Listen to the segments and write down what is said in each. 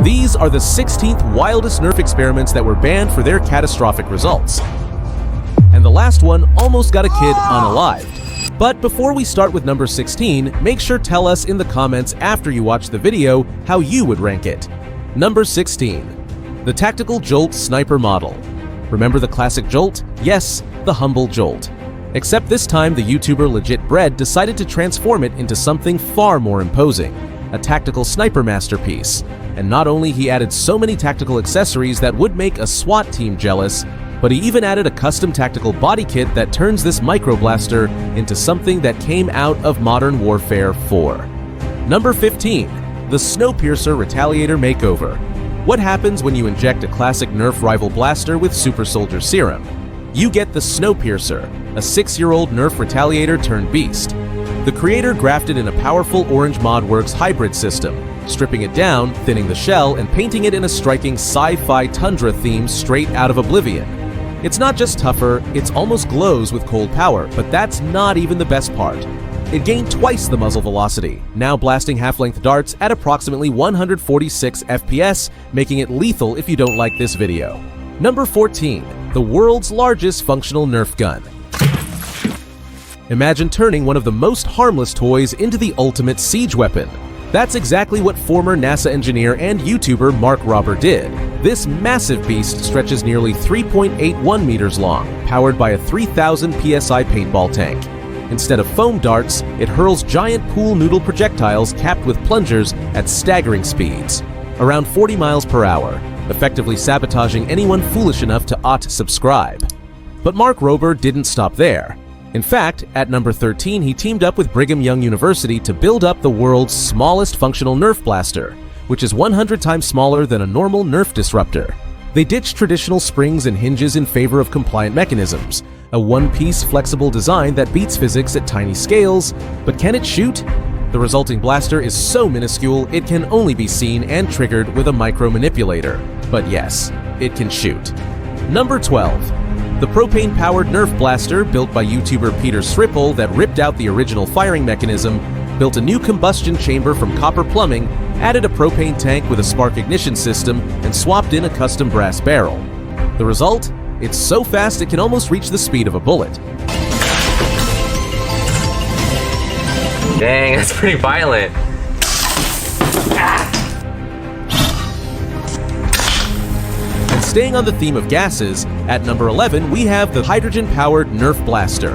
These are the 16th wildest Nerf experiments that were banned for their catastrophic results. And the last one almost got a kid unalived. But before we start with number 16, make sure to tell us in the comments after you watch the video how you would rank it. Number 16. The Tactical Jolt Sniper Model. Remember the classic Jolt? Yes, the humble Jolt. Except this time the YouTuber Legit Bread decided to transform it into something far more imposing, a tactical sniper masterpiece. And not only he added so many tactical accessories that would make a SWAT team jealous, but he even added a custom tactical body kit that turns this microblaster into something that came out of Modern Warfare 4. Number 15. The Snowpiercer Retaliator Makeover. What happens when you inject a classic Nerf rival blaster with Super Soldier Serum? You get the Snowpiercer, a 6-year-old Nerf Retaliator turned beast. The creator grafted in a powerful Orange ModWorks hybrid system, stripping it down, thinning the shell, and painting it in a striking sci-fi tundra theme straight out of Oblivion. It's not just tougher, it's almost glows with cold power, but that's not even the best part. It gained twice the muzzle velocity, now blasting half-length darts at approximately 146 FPS, making it lethal if you don't like this video. Number 14. The world's largest functional Nerf gun. Imagine turning one of the most harmless toys into the ultimate siege weapon. That's exactly what former NASA engineer and YouTuber Mark Rober did. This massive beast stretches nearly 3.81 meters long, powered by a 3,000 PSI paintball tank. Instead of foam darts, it hurls giant pool noodle projectiles capped with plungers at staggering speeds, around 40 miles per hour, effectively sabotaging anyone foolish enough to subscribe. But Mark Rober didn't stop there. In fact, at number 13, he teamed up with Brigham Young University to build up the world's smallest functional Nerf blaster, which is 100 times smaller than a normal Nerf disruptor. They ditched traditional springs and hinges in favor of compliant mechanisms, a one-piece flexible design that beats physics at tiny scales. But can it shoot? The resulting blaster is so minuscule it can only be seen and triggered with a micro-manipulator. But yes, it can shoot. Number 12. The propane-powered Nerf blaster, built by YouTuber Peter Sripple that ripped out the original firing mechanism, built a new combustion chamber from copper plumbing, added a propane tank with a spark ignition system, and swapped in a custom brass barrel. The result? It's so fast it can almost reach the speed of a bullet. Dang, that's pretty violent. And staying on the theme of gases, at number 11 we have the hydrogen-powered Nerf blaster.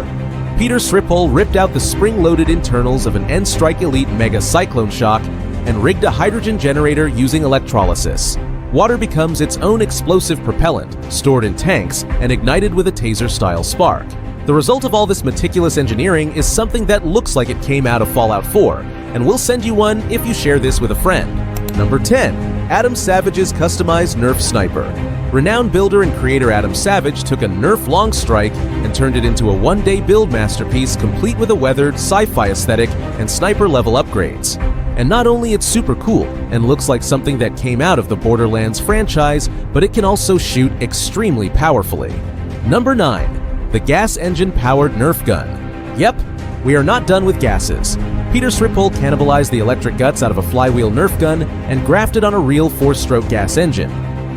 Peter Sripple ripped out the spring-loaded internals of an N-Strike Elite Mega Cyclone Shock and rigged a hydrogen generator using electrolysis. Water becomes its own explosive propellant, stored in tanks and ignited with a taser-style spark. The result of all this meticulous engineering is something that looks like it came out of Fallout 4, and we'll send you one if you share this with a friend. Number 10. Adam Savage's customized Nerf Sniper. Renowned builder and creator Adam Savage took a Nerf Long Strike and turned it into a one-day build masterpiece complete with a weathered, sci-fi aesthetic and sniper-level upgrades. And not only it's super cool and looks like something that came out of the Borderlands franchise, but it can also shoot extremely powerfully. Number 9. The gas engine-powered Nerf gun. Yep, we are not done with gases. Peter Sripple cannibalized the electric guts out of a flywheel Nerf gun and grafted on a real 4-stroke gas engine.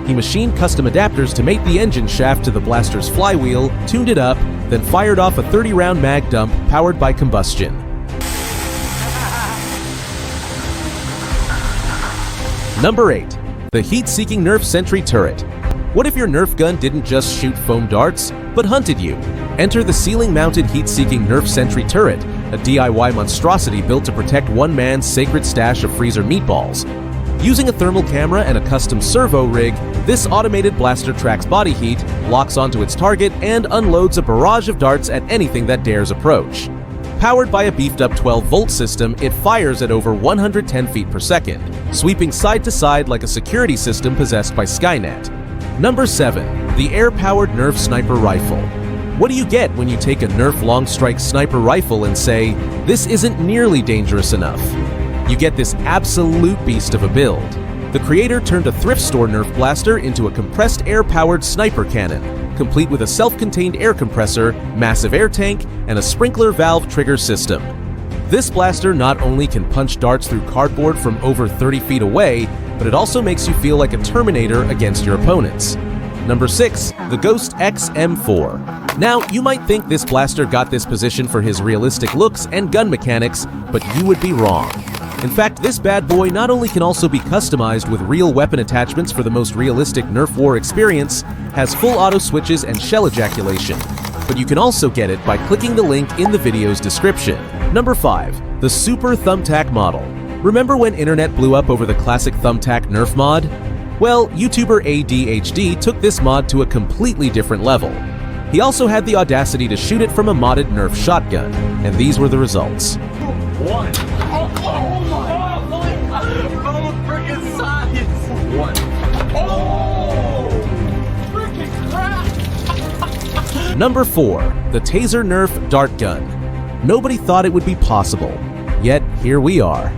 He machined custom adapters to mate the engine shaft to the blaster's flywheel, tuned it up, then fired off a 30-round mag dump powered by combustion. Number 8. The Heatseeking Nerf Sentry Turret. What if your Nerf gun didn't just shoot foam darts, but hunted you? Enter the ceiling-mounted Heatseeking Nerf Sentry Turret, a DIY monstrosity built to protect one man's sacred stash of freezer meatballs. Using a thermal camera and a custom servo rig, this automated blaster tracks body heat, locks onto its target, and unloads a barrage of darts at anything that dares approach. Powered by a beefed-up 12-volt system, it fires at over 110 feet per second, sweeping side to side like a security system possessed by Skynet. Number 7. The Airpowered Nerf Sniper Rifle. What do you get when you take a Nerf Long Strike sniper rifle and say, this isn't nearly dangerous enough? You get this absolute beast of a build. The creator turned a thrift store Nerf blaster into a compressed air-powered sniper cannon, complete with a self-contained air compressor, massive air tank, and a sprinkler valve trigger system. This blaster not only can punch darts through cardboard from over 30 feet away, but it also makes you feel like a Terminator against your opponents. Number 6, the Ghost XM4. Now, you might think this blaster got this position for his realistic looks and gun mechanics, but you would be wrong. In fact, this bad boy not only can also be customized with real weapon attachments for the most realistic Nerf war experience, has full auto switches and shell ejaculation, but you can also get it by clicking the link in the video's description. Number 5, the Super Thumbtac model. Remember when internet blew up over the classic Thumbtac Nerf mod? Well, YouTuber ADHD took this mod to a completely different level. He also had the audacity to shoot it from a modded Nerf shotgun, and these were the results. One. Oh my both freaking sides. One. Oh, freaking crap. Number 4, the Taser Nerf dart gun. Nobody thought it would be possible, yet here we are.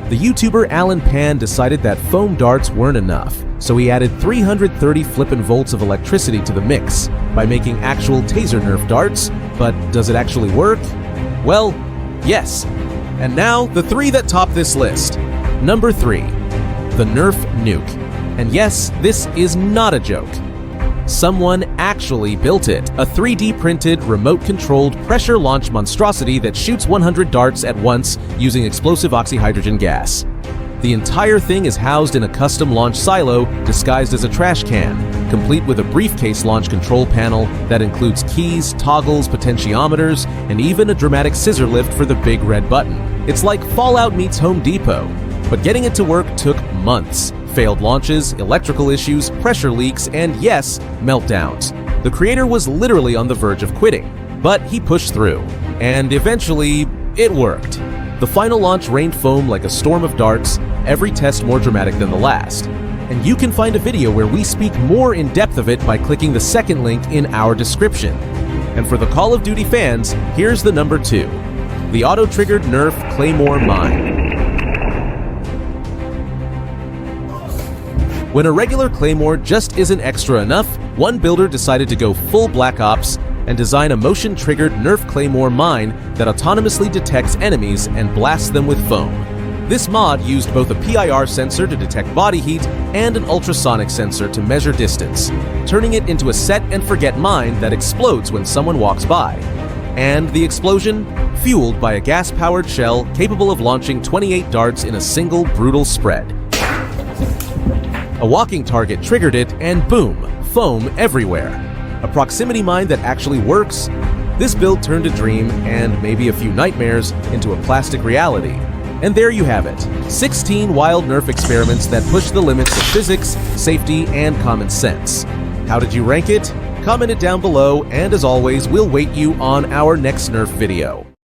The YouTuber Alan Pan decided that foam darts weren't enough, so he added 330 flippin' volts of electricity to the mix by making actual Taser Nerf darts, but does it actually work? Well, yes. And now, the 3 that top this list. Number 3, the Nerf Nuke. And yes, this is not a joke. Someone actually built it, a 3D printed, remote-controlled, pressure-launched monstrosity that shoots 100 darts at once using explosive oxyhydrogen gas. The entire thing is housed in a custom launch silo disguised as a trash can, complete with a briefcase launch control panel that includes keys, toggles, potentiometers, and even a dramatic scissor lift for the big red button. It's like Fallout meets Home Depot, but getting it to work took months. Failed launches, electrical issues, pressure leaks, and yes, meltdowns. The creator was literally on the verge of quitting, but he pushed through, and eventually, it worked. The final launch rained foam like a storm of darts, every test more dramatic than the last. And you can find a video where we speak more in depth of it by clicking the second link in our description. And for the Call of Duty fans, here's the number 2, the Autotriggered Nerf Claymore Mine. When a regular Claymore just isn't extra enough, one builder decided to go full Black Ops and design a motion-triggered Nerf Claymore mine that autonomously detects enemies and blasts them with foam. This mod used both a PIR sensor to detect body heat and an ultrasonic sensor to measure distance, turning it into a set-and-forget mine that explodes when someone walks by. And the explosion? Fueled by a gas-powered shell capable of launching 28 darts in a single brutal spread. A walking target triggered it, and boom, foam everywhere. A proximity mine that actually works? This build turned a dream, and maybe a few nightmares, into a plastic reality. And there you have it, 16 wild Nerf experiments that push the limits of physics, safety, and common sense. How did you rank it? Comment it down below, and as always, we'll wait you on our next Nerf video.